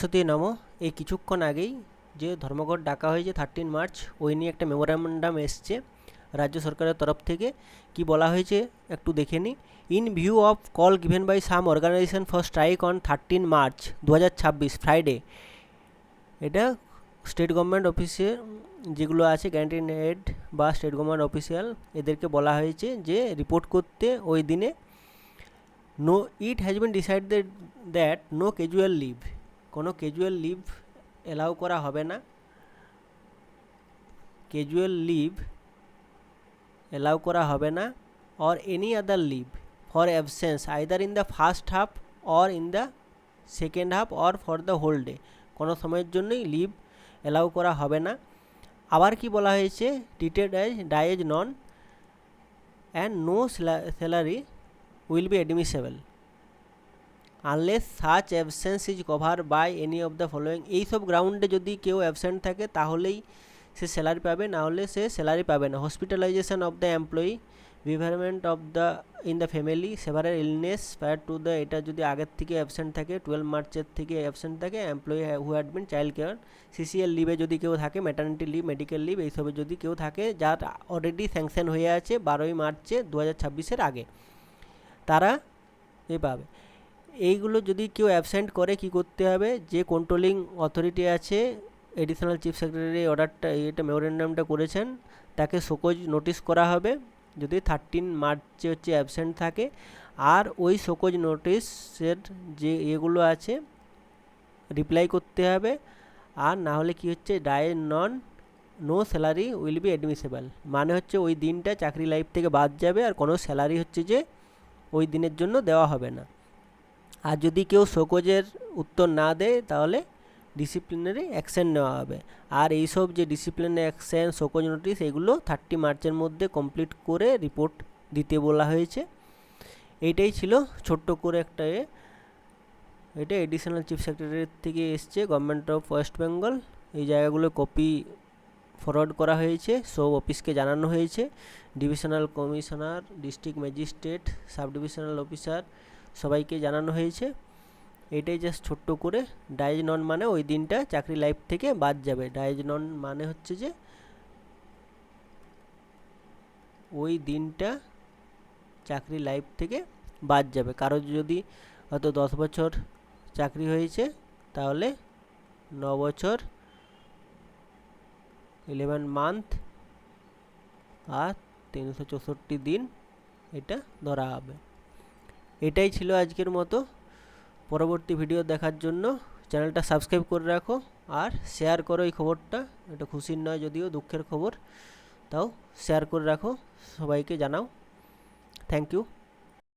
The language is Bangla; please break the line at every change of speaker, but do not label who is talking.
সত্যি নম এই কিছুক্ষণ আগেই যে ধর্মঘট ডাকা হয়েছে 13 মার্চ ওই নিয়ে একটা মেমোরান্ডাম এসছে রাজ্য সরকারের তরফ থেকে। কি বলা হয়েছে একটু দেখে নিই। In view of call given by some organisation for strike on 13 March 2026 Friday, এটা স্টেট গভর্নমেন্ট অফিসে যেগুলো আছে ক্যান্টিন হেড বা স্টেট গভর্নমেন্ট অফিসিয়াল এদেরকে বলা হয়েছে যে রিপোর্ট করতে ওই দিনে। No, it has been decided that no casual leave, কোনো ক্যাজুয়াল লিভ অ্যালাউ করা হবে না। ক্যাজুয়াল লিভ অ্যালাউ করা হবে না or any other leave for absence either in the first half or in the second half or for the whole day, কোনো সময়ের জন্যই লিভ অ্যালাউ করা হবে না। আবার কি বলা হয়েছে, treated as dies non and no salary will be admissible unless such absence is cover by any of the following. এইসব গ্রাউন্ডে যদি কেউ অ্যাবসেন্ট থাকে তাহলেই সে স্যালারি পাবে, না হলে সে স্যালারি পাবে না। Hospitalisation of the employee, bereavement of the in the family, several illness fire to the, এটা যদি আগের থেকে অ্যাবসেন্ট থাকে 12 মার্চের থেকে অ্যাবসেন্ট থাকে, employee who had been child care, CCL লিভে যদি কেউ থাকে, ম্যাটার্নিটি লিভ, মেডিকেল লিভ, এইসবে যদি কেউ থাকে যার অলরেডি স্যাংশন হয়ে আছে 12ই মার্চে 2026-এর আগে, তারা পাবে। এইগুলো যদি কেউ অ্যাবসেন্ট করে কি করতে হবে, যে কন্ট্রোলিং অথরিটি আছে, এডিশনাল চিফ সেক্রেটারি অর্ডারটা এটা মেমোরেন্ডামটা করেছেন, তাকে শোকজ নোটিশ করা হবে যদি 13 মার্চে অ্যাবসেন্ট থাকে। আর ওই শোকজ নোটিশের যে এগুলো আছে রিপ্লাই করতে হবে। আর না হলে কি হচ্ছে, dies non no salary will be admissible, মানে হচ্ছে ওই দিনটা চাকরি লাইফ থেকে বাদ যাবে আর কোনো স্যালারি হচ্ছে যে ওই দিনের জন্য দেওয়া হবে না। আর যদি কেউ শোকজের উত্তর না দেয় তাহলে ডিসিপ্লিনারি অ্যাকশন নেওয়া হবে। আর এইসব যে ডিসিপ্লিনারি অ্যাকশন, শোকজ নোটিশ, এগুলো 30 মার্চের মধ্যে কমপ্লিট করে রিপোর্ট দিতে বলা হয়েছে। এইটাই ছিল ছোট্ট করে একটা এটা এডিশনাল চিফ সেক্রেটারির থেকে এসছে, গভর্নমেন্ট অফ ওয়েস্ট বেঙ্গল। এই জায়গাগুলো কপি ফরওয়ার্ড করা হয়েছে, সব অফিসকে জানানো হয়েছে, divisional commissioner, district magistrate, sub divisional officer, সবাইকে জানানো হয়েছে। এটাই জাস্ট ছোট্ট করে। ডায়েজ নন মানে ওই দিনটা চাকরি লাইফ থেকে বাদ যাবে। ডায়েজ নন মানে হচ্ছে যে ওই দিনটা চাকরি লাইফ থেকে বাদ যাবে। কারো যদি হয়তো 10 বছর চাকরি হয়েছে তাহলে 9 বছর 11 মান্থ আর 364 দিন এটা ধরা হবে। এটাই ছিল আজকের মতো। পরবর্তী ভিডিও দেখার জন্য চ্যানেলটা সাবস্ক্রাইব করে রাখো আর শেয়ার করো এই খবরটা। এটা খুশির নয়, যদিও দুঃখের খবর, তাও শেয়ার করে রাখো, সবাইকে জানাও। Thank you.